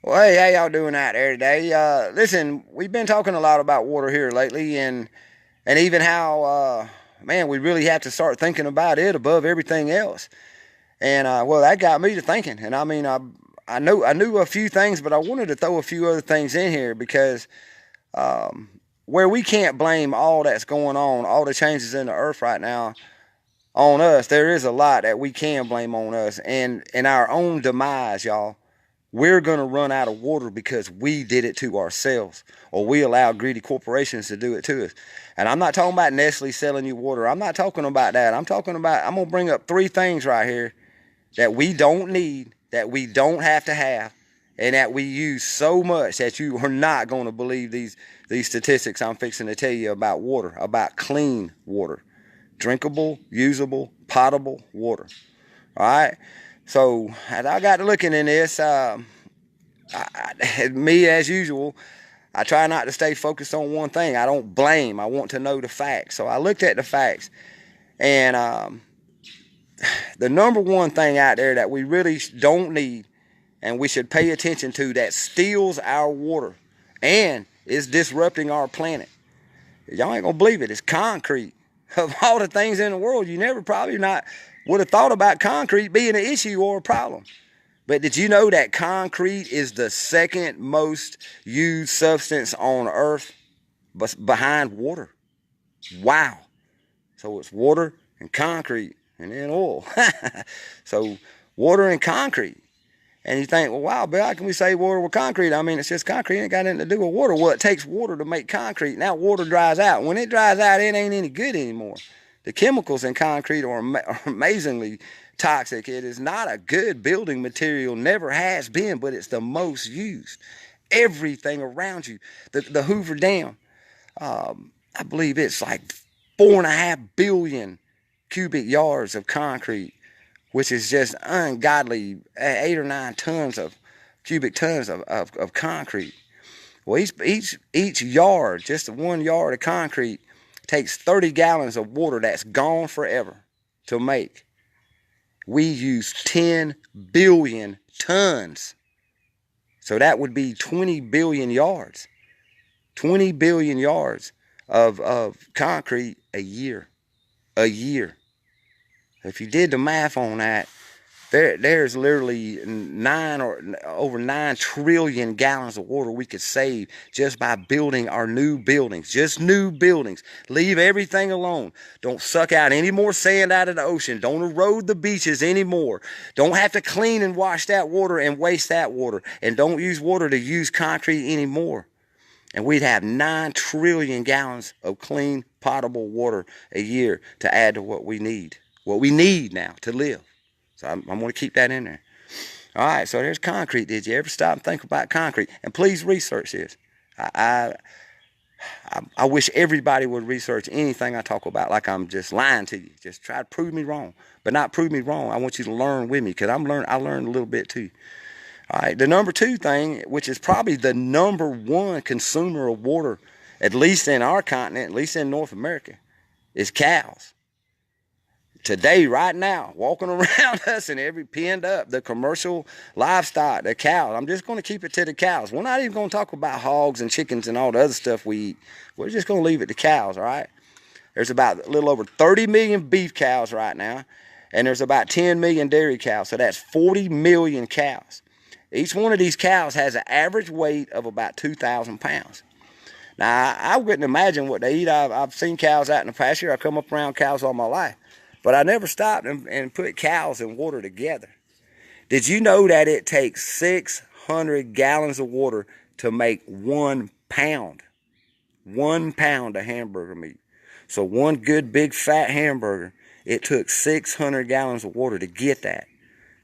Well, hey, how y'all doing out there today? Listen, we've been talking a lot about water here lately, and even how, man, we really have to start thinking about it above everything else. And well, that got me to thinking. And I mean, I knew a few things, but I wanted to throw a few other things in here because um, where we can't blame all that's going on, all the changes in the earth right now on us, there is a lot that we can blame on us and our own demise, y'all. We're going to run out of water because we did it to ourselves, or we allow greedy corporations to do it to us. And I'm not talking about Nestle selling you water. I'm not talking about that. I'm going to bring up three things right here that we don't need, that we don't have to have, and that we use so much that you are not going to believe these statistics I'm fixing to tell you about water, about clean water, drinkable, usable, potable water. All right. So as I got to looking in this, me as usual, I try not to stay focused on one thing. I don't blame. I want to know the facts. So I looked at the facts, and the number one thing out there that we really don't need and we should pay attention to that steals our water and is disrupting our planet. Y'all ain't gonna believe it. It's concrete. Of all the things in the world, you never probably not would have thought about concrete being an issue or a problem. But did you know that concrete is the second most used substance on earth behind water? Wow. So it's water and concrete and then oil. So water and concrete. And you think, well, wow, Bill, how can we say water with concrete? I mean, it's just concrete. It ain't got nothing to do with water. Well, it takes water to make concrete. Now water dries out. When it dries out, it ain't any good anymore. The chemicals in concrete are amazingly toxic. It is not a good building material, never has been, but it's the most used. Everything around you. The Hoover Dam, I believe it's like 4.5 billion cubic yards of concrete, which is just ungodly 8 or 9 tons of cubic tons of concrete. Well, each yard, just 1 yard of concrete, takes 30 gallons of water that's gone forever to make. We use 10 billion tons. So that would be 20 billion yards. 20 billion yards of concrete a year. A year. If you did the math on that, there's literally over 9 trillion gallons of water we could save just by building our new buildings. Just new buildings. Leave everything alone. Don't suck out any more sand out of the ocean. Don't erode the beaches anymore. Don't have to clean and wash that water and waste that water. And don't use water to use concrete anymore. And we'd have 9 trillion gallons of clean, potable water a year to add to what we need. What we need now to live. So I'm going to keep that in there. All right, so there's concrete. Did you ever stop and think about concrete? And please research this. I wish everybody would research anything I talk about like I'm just lying to you. Just try to prove me wrong. But not prove me wrong. I want you to learn with me because I learned a little bit too. All right, the number two thing, which is probably the number one consumer of water, at least in our continent, at least in North America, is cows. Today, right now, walking around us and every pinned up, the commercial livestock, the cows. I'm just going to keep it to the cows. We're not even going to talk about hogs and chickens and all the other stuff we eat. We're just going to leave it to cows, all right? There's about a little over 30 million beef cows right now, and there's about 10 million dairy cows, so that's 40 million cows. Each one of these cows has an average weight of about 2,000 pounds. Now, I wouldn't imagine what they eat. I've seen cows out in the pasture. I've come up around cows all my life. But I never stopped and put cows and water together. Did you know that it takes 600 gallons of water to make 1 pound? 1 pound of hamburger meat. So one good big fat hamburger, it took 600 gallons of water to get that.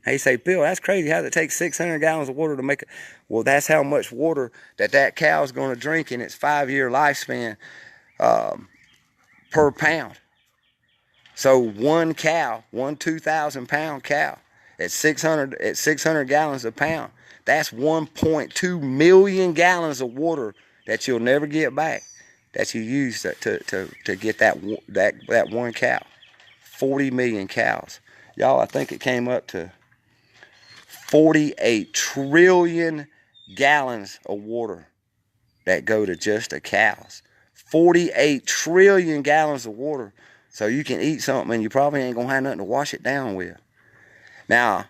Now you say, Bill, that's crazy. How does it take 600 gallons of water to make it? Well, that's how much water that cow's going to drink in its 5-year lifespan per pound. So one cow, one 2,000-pound cow, at 600 gallons a pound, that's 1.2 million gallons of water that you'll never get back that you use to get that one cow. 40 million cows. Y'all, I think it came up to 48 trillion gallons of water that go to just the cows. 48 trillion gallons of water. So you can eat something and you probably ain't going to have nothing to wash it down with. Now,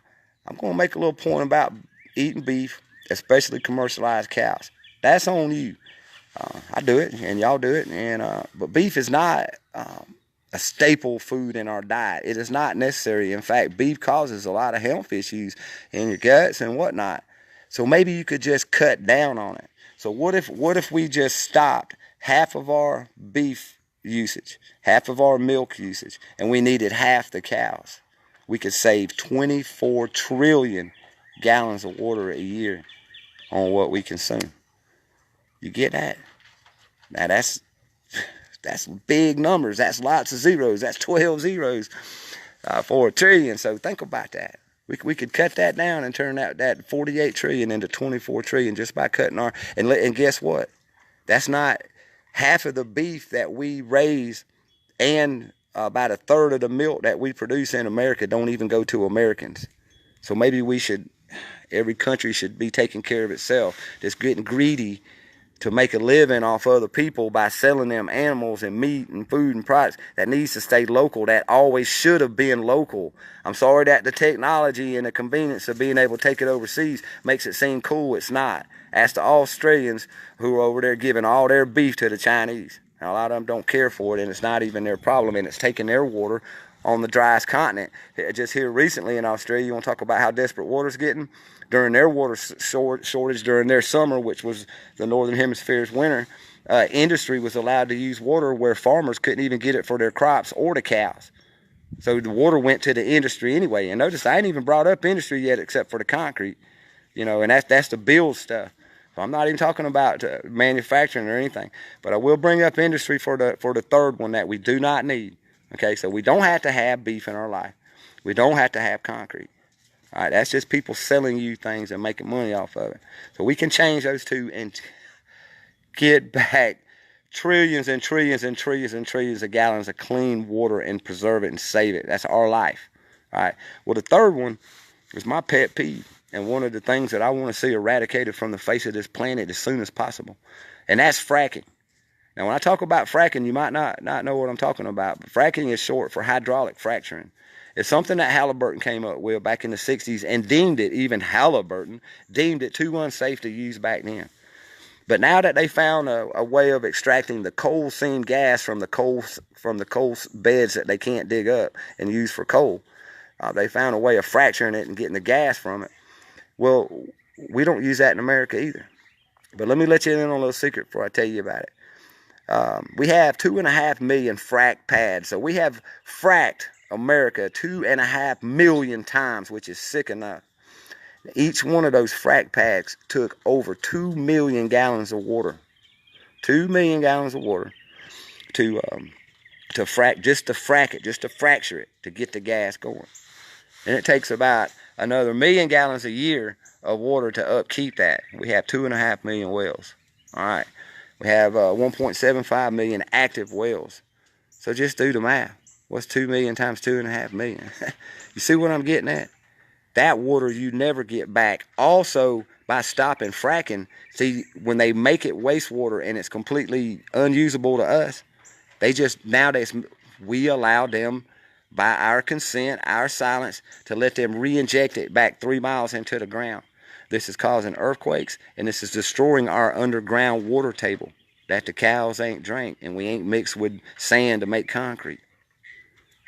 I'm going to make a little point about eating beef, especially commercialized cows. That's on you. I do it, and y'all do it. But beef is not a staple food in our diet. It is not necessary. In fact, beef causes a lot of health issues in your guts and whatnot. So maybe you could just cut down on it. So what if we just stopped half of our beef usage, half of our milk usage, and we needed half the cows? We could save 24 trillion gallons of water a year on what we consume. You get that? Now that's big numbers. That's lots of zeros. That's 12 zeros for a trillion. So think about that. We could cut that down and turn that 48 trillion into 24 trillion just by cutting our, and guess what? That's not half of the beef that we raise, and about a third of the milk that we produce in America don't even go to Americans. So maybe every country should be taking care of itself. Just getting greedy to make a living off other people by selling them animals and meat and food and products that needs to stay local, that always should have been local. I'm sorry that the technology and the convenience of being able to take it overseas makes it seem cool. It's not. Ask the Australians who are over there giving all their beef to the Chinese. Now, a lot of them don't care for it, and it's not even their problem, and it's taking their water on the driest continent. Just here recently in Australia, you want to talk about how desperate water's getting? During their water shortage during their summer, which was the Northern Hemisphere's winter, industry was allowed to use water where farmers couldn't even get it for their crops or the cows. So the water went to the industry anyway. And notice I ain't even brought up industry yet except for the concrete, and that's the build stuff. So I'm not even talking about manufacturing or anything, but I will bring up industry for the third one that we do not need. Okay, so we don't have to have beef in our life. We don't have to have concrete. All right, that's just people selling you things and making money off of it. So we can change those two and get back trillions and trillions and trillions and trillions of gallons of clean water and preserve it and save it. That's our life. All right. Well, the third one is my pet peeve and one of the things that I want to see eradicated from the face of this planet as soon as possible, and that's fracking. Now, when I talk about fracking, you might not know what I'm talking about, but fracking is short for hydraulic fracturing. It's something that Halliburton came up with back in the 60s and Halliburton deemed it too unsafe to use back then. But now that they found a way of extracting the coal seam gas from the coal beds that they can't dig up and use for coal, they found a way of fracturing it and getting the gas from it. Well, we don't use that in America either. But let me let you in on a little secret before I tell you about it. We have 2.5 million frack pads. So we have fracked America 2.5 million times, which is sick enough. Each one of those frack pads took over 2 million gallons of water. 2 million gallons of water to frack, just to frack it, just to fracture it, to get the gas going. And it takes about another 1 million gallons a year of water to upkeep that. We have 2.5 million wells. All right. We have 1.75 million active wells. So just do the math. What's 2 million times 2.5 million? You see what I'm getting at? That water you never get back. Also, by stopping fracking, see, when they make it wastewater and it's completely unusable to us, nowadays we allow them, by our consent, our silence, to let them re-inject it back 3 miles into the ground. This is causing earthquakes, and this is destroying our underground water table that the cows ain't drank, and we ain't mixed with sand to make concrete.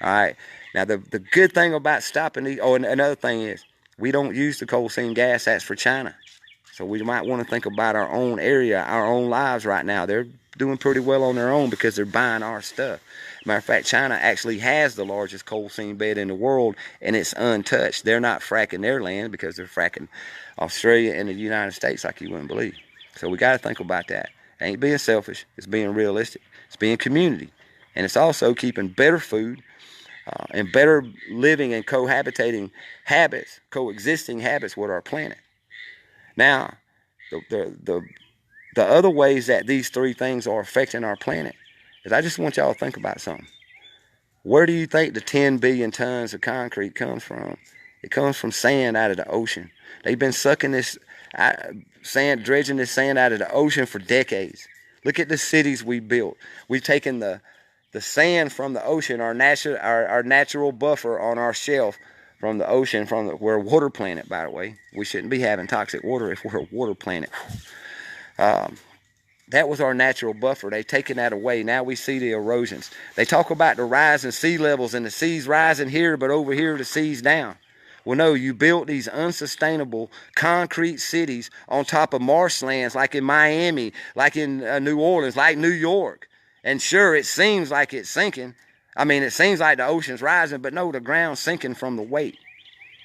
All right. Now, the good thing about stopping these, and another thing is, we don't use the coal seam gas. That's for China. So we might want to think about our own area, our own lives right now. They're doing pretty well on their own because they're buying our stuff. Matter of fact, China actually has the largest coal seam bed in the world, and it's untouched. They're not fracking their land because they're fracking Australia and the United States like you wouldn't believe. So we got to think about that. It ain't being selfish. It's being realistic. It's being community. And it's also keeping better food and better living and coexisting habits with our planet. Now, the other ways that these three things are affecting our planet is, I just want y'all to think about something. Where do you think the 10 billion tons of concrete comes from? It comes from sand out of the ocean. They've been sucking this Dredging this sand out of the ocean for decades. Look at the cities we built. We've taken the sand from the ocean, our natural buffer on our shelf from the ocean, we're a water planet, by the way. We shouldn't be having toxic water if we're a water planet. That was our natural buffer. They've taken that away. Now we see the erosions. They talk about the rise in sea levels and the seas rising here, but over here the sea's down. Well, no, you built these unsustainable concrete cities on top of marshlands like in Miami, like in New Orleans, like New York. And sure, it seems like it's sinking. I mean, it seems like the ocean's rising, but no, the ground's sinking from the weight.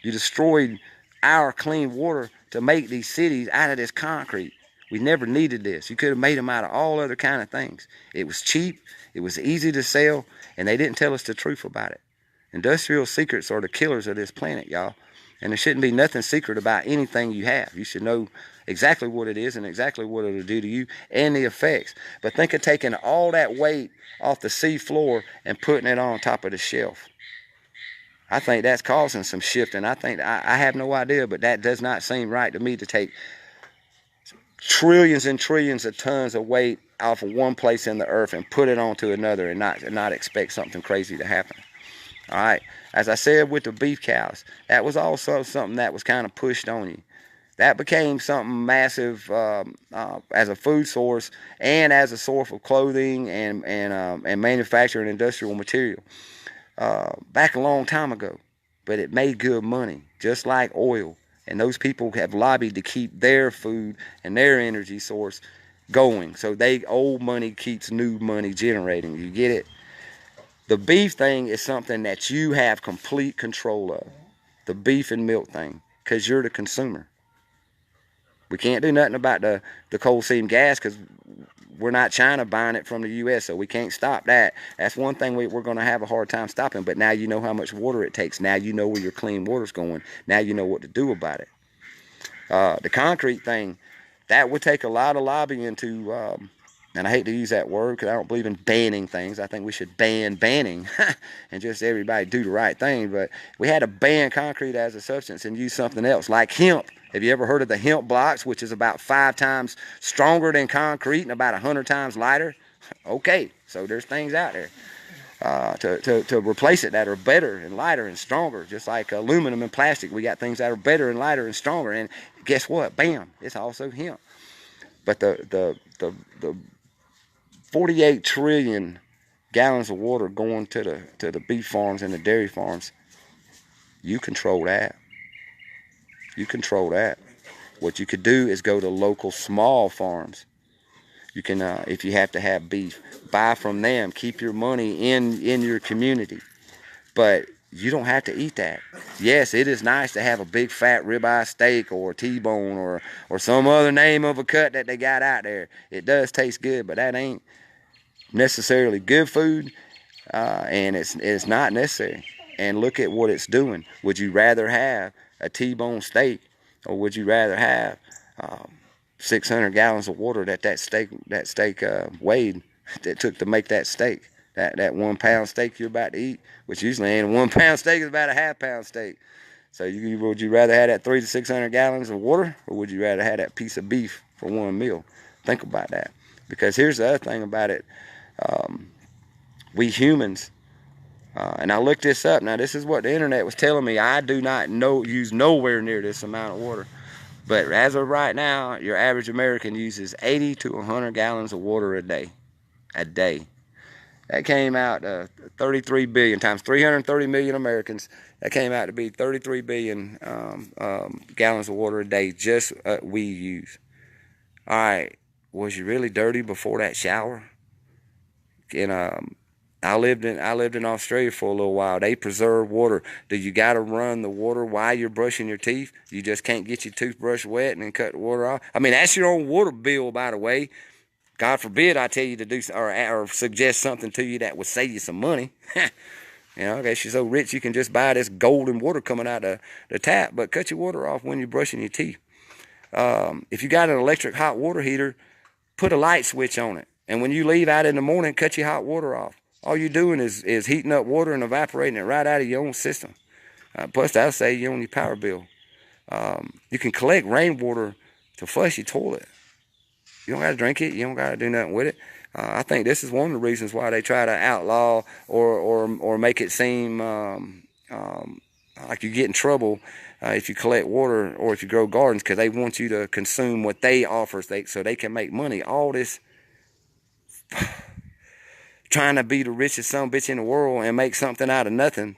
You destroyed our clean water to make these cities out of this concrete. We never needed this. You could have made them out of all other kind of things. It was cheap, it was easy to sell, and they didn't tell us the truth about it. Industrial secrets are the killers of this planet, y'all. And there shouldn't be nothing secret about anything you have. You should know exactly what it is and exactly what it'll do to you and the effects. But think of taking all that weight off the sea floor and putting it on top of the shelf. I think that's causing some shifting. I have no idea, but that does not seem right to me, to take trillions and trillions of tons of weight off of one place in the earth and put it onto another and not expect something crazy to happen. All right, as I said with the beef cows, that was also something that was kind of pushed on you. That became something massive as a food source and as a source of clothing and manufacturing industrial material back a long time ago. But it made good money, just like oil. And those people have lobbied to keep their food and their energy source going. So old money keeps new money generating. You get it? The beef thing is something that you have complete control of. The beef and milk thing, because you're the consumer. We can't do nothing about the coal seam gas because we're not China buying it from the U.S., so we can't stop that. That's one thing we're going to have a hard time stopping. But now you know how much water it takes. Now you know where your clean water's going. Now you know what to do about it. The concrete thing, that would take a lot of lobbying to, and I hate to use that word because I don't believe in banning things. I think we should ban banning and just everybody do the right thing. But we had to ban concrete as a substance and use something else like hemp. Have you ever heard of the hemp blocks, which is about 5 times stronger than concrete and about 100 times lighter? Okay, so there's things out there to replace it that are better and lighter and stronger, just like aluminum and plastic. We got things that are better and lighter and stronger, and guess what? Bam, it's also hemp. But the 48 trillion gallons of water going to the beef farms and the dairy farms, you control that. You control that. What you could do is go to local small farms. You can, if you have to have beef, buy from them. Keep your money in your community. But you don't have to eat that. Yes, it is nice to have a big fat ribeye steak or a T-bone or some other name of a cut that they got out there. It does taste good, but that ain't necessarily good food, and it's not necessary. And look at what it's doing. Would you rather have a T-bone steak, or would you rather have 600 gallons of water that steak weighed, that took to make that steak, that 1 pound steak you're about to eat, which usually ain't a 1 pound steak, is about a half pound steak. So would you rather have that 300 to 600 gallons of water, or would you rather have that piece of beef for one meal? Think about that. Because here's the other thing about it. We humans, and I looked this up. Now, this is what the internet was telling me. I do not use nowhere near this amount of water. But as of right now, your average American uses 80 to 100 gallons of water a day. A day. That came out 33 billion times 330 million Americans. That came out to be 33 billion gallons of water a day just we use. All right. Was you really dirty before that shower? And I lived in Australia for a little while. They preserve water. Do you got to run the water while you're brushing your teeth? You just can't get your toothbrush wet and then cut the water off. I mean, that's your own water bill, by the way. God forbid I tell you to do or suggest something to you that would save you some money. You know, I guess you're so rich you can just buy this golden water coming out of the tap, but cut your water off when you're brushing your teeth. If you got an electric hot water heater, put a light switch on it. And when you leave out in the morning, cut your hot water off. All you're doing is heating up water and evaporating it right out of your own system. Plus, that'll save you on your power bill. You can collect rainwater to flush your toilet. You don't got to drink it. You don't got to do nothing with it. I think this is one of the reasons why they try to outlaw or make it seem like you get in trouble if you collect water or if you grow gardens, because they want you to consume what they offer so they can make money. All this trying to be the richest son of a bitch in the world and make something out of nothing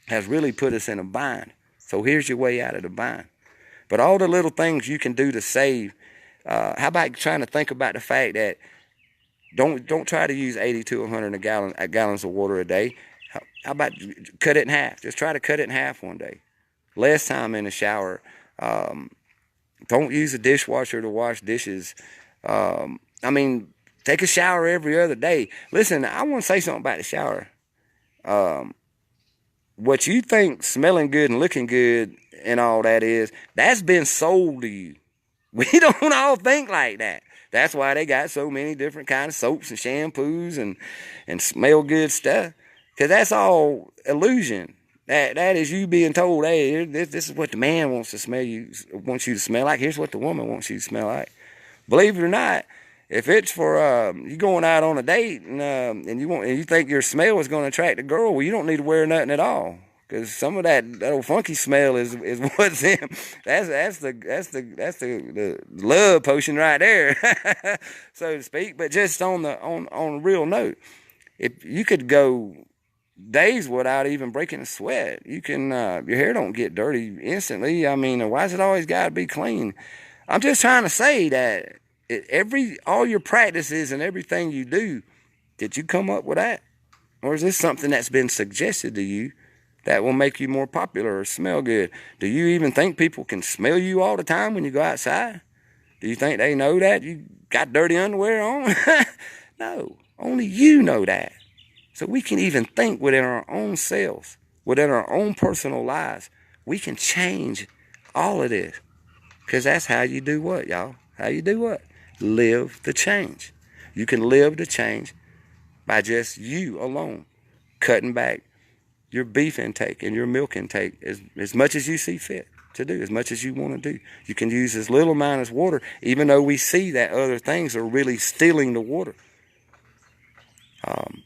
has really put us in a bind. So here's your way out of the bind. But all the little things you can do to save. How about trying to think about the fact that don't try to use 80 to 100 gallons of water a day. How about cut it in half? Just try to cut it in half one day. Less time in the shower. Don't use a dishwasher to wash dishes. I mean, take a shower every other day. Listen, I want to say something about the shower. What you think smelling good and looking good and all that is, that's been sold to you. We don't all think like that. That's why they got so many different kinds of soaps and shampoos and smell good stuff. Because that's all illusion. That is you being told, hey, this is what the man wants you to smell like. Here's what the woman wants you to smell like. Believe it or not, if it's for you going out on a date and you think your smell is going to attract a girl, well, you don't need to wear nothing at all. Because some of that old funky smell is what's in. That's the love potion right there, so to speak. But just on a real note, if you could go days without even breaking a sweat, you can your hair don't get dirty instantly. I mean, why does it always got to be clean? I'm just trying to say that all your practices and everything you do, did you come up with that, or is this something that's been suggested to you that will make you more popular or smell good? Do you even think people can smell you all the time when you go outside? Do you think they know that you got dirty underwear on? No, only you know that. So we can even think within our own selves, within our own personal lives. We can change all of this. Because that's how you do what, y'all? How you do what? Live the change. You can live the change by just you alone, cutting back your beef intake and your milk intake as much as you see fit to do, as much as you want to do. You can use as little amount as water, even though we see that other things are really stealing the water.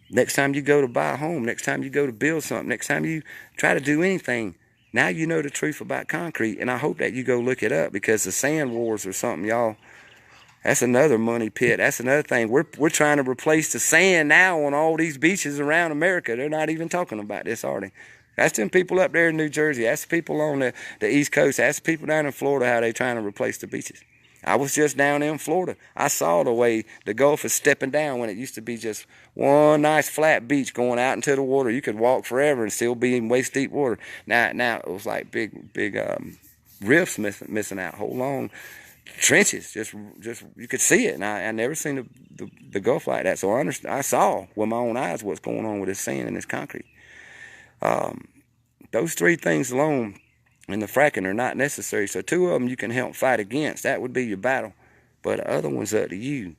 Next time you go to buy a home, next time you go to build something, next time you try to do anything, now you know the truth about concrete, and I hope that you go look it up, because the sand wars or something, y'all, that's another money pit. That's another thing. We're trying to replace the sand now on all these beaches around America. They're not even talking about this, are they? That's them people up there in New Jersey. That's the people on the East Coast. That's the people down in Florida, how they trying to replace the beaches. I was just down in Florida. I saw the way the Gulf is stepping down when it used to be just one nice flat beach going out into the water. You could walk forever and still be in waist deep water. Now it was like big rifts missing out, whole long trenches. Just you could see it. And I never seen the Gulf like that. So I saw with my own eyes what's going on with this sand and this concrete. Those three things alone and the fracking are not necessary. So two of them you can help fight against. That would be your battle. But the other one's up to you.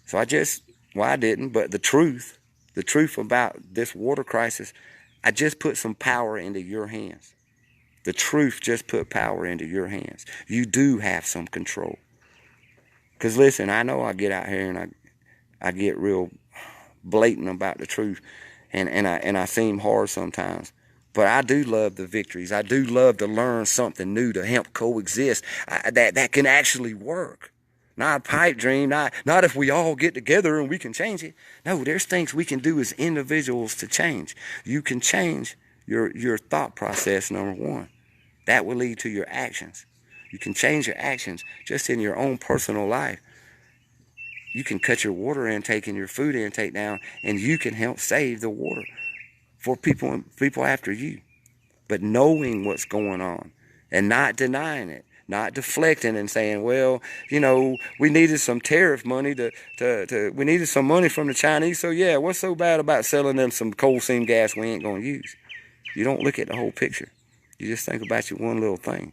So I didn't, but the truth about this water crisis, I just put some power into your hands. The truth just put power into your hands. You do have some control. Because listen, I know I get out here and I get real blatant about the truth. And I seem hard sometimes. But I do love the victories. I do love to learn something new to help coexist that can actually work. Not a pipe dream, not if we all get together and we can change it. No, there's things we can do as individuals to change. You can change your thought process, number one. That will lead to your actions. You can change your actions just in your own personal life. You can cut your water intake and your food intake down, and you can help save the water for people after you. But knowing what's going on and not denying it, not deflecting and saying, well, we needed some tariff money we needed some money from the Chinese, so yeah, what's so bad about selling them some coal seam gas we ain't going to use? You don't look at the whole picture. You just think about your one little thing.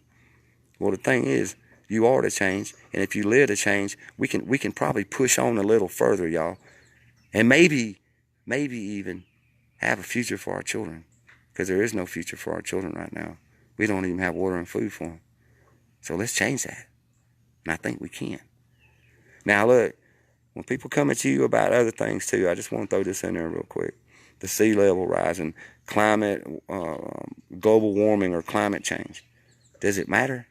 Well, the thing is, you are the change, and if you live the change, we can probably push on a little further, y'all, and maybe even have a future for our children, because there is no future for our children right now. We don't even have water and food for them. So let's change that. And I think we can. Now, look, when people come at you about other things too, I just want to throw this in there real quick. The sea level rising, climate, global warming or climate change. Does it matter?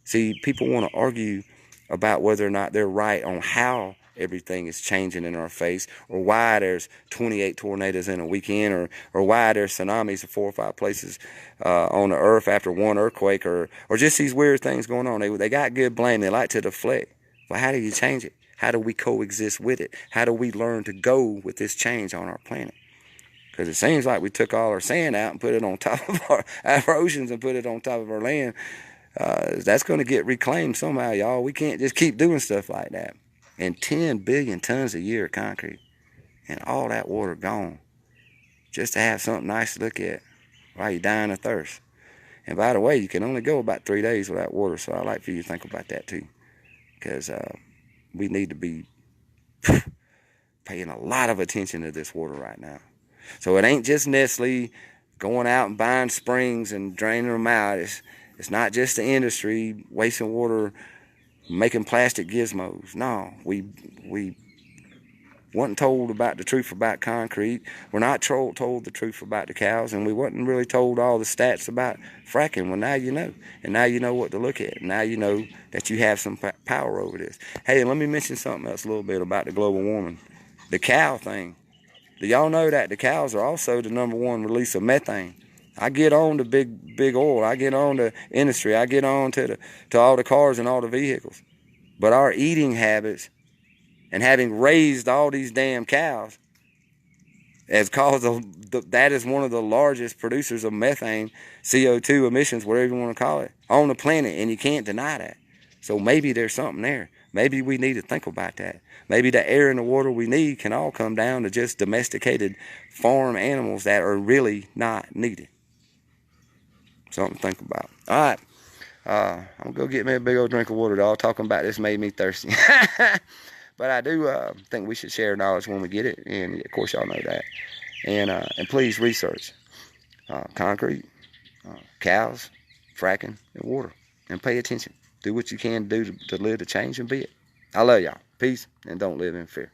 See, people want to argue about whether or not they're right on how everything is changing in our face, or why there's 28 tornadoes in a weekend, or why there's tsunamis in 4 or 5 places on the earth after one earthquake, or just these weird things going on. They got good blame. They like to deflect. But how do you change it? How do we coexist with it? How do we learn to go with this change on our planet? Because it seems like we took all our sand out and put it on top of our oceans and put it on top of our land. That's going to get reclaimed somehow, y'all. We can't just keep doing stuff like that. And 10 billion tons a year of concrete and all that water gone just to have something nice to look at while you're dying of thirst. And by the way, you can only go about 3 days without water, so I'd like for you to think about that too. Because we need to be paying a lot of attention to this water right now. So it ain't just Nestle going out and buying springs and draining them out. It's not just the industry wasting water, making plastic gizmos. No, we wasn't told about the truth about concrete. We're not told the truth about the cows, and we wasn't really told all the stats about fracking. Well, now you know, and now you know what to look at. Now you know that you have some power over this. Hey, let me mention something else a little bit about the global warming. The cow thing. Do y'all know that the cows are also the #1 release of methane? I get on to big oil. I get on to industry. I get on to all the cars and all the vehicles. But our eating habits and having raised all these damn cows has caused that is one of the largest producers of methane, CO2 emissions, whatever you want to call it, on the planet, and you can't deny that. So maybe there's something there. Maybe we need to think about that. Maybe the air and the water we need can all come down to just domesticated farm animals that are really not needed. Something to think about. All right. I'm going to go get me a big old drink of water. All talking about this made me thirsty. But I do think we should share knowledge when we get it. And, of course, y'all know that. And please research concrete, cows, fracking, and water. And pay attention. Do what you can do to live the change and be it. I love y'all. Peace, and don't live in fear.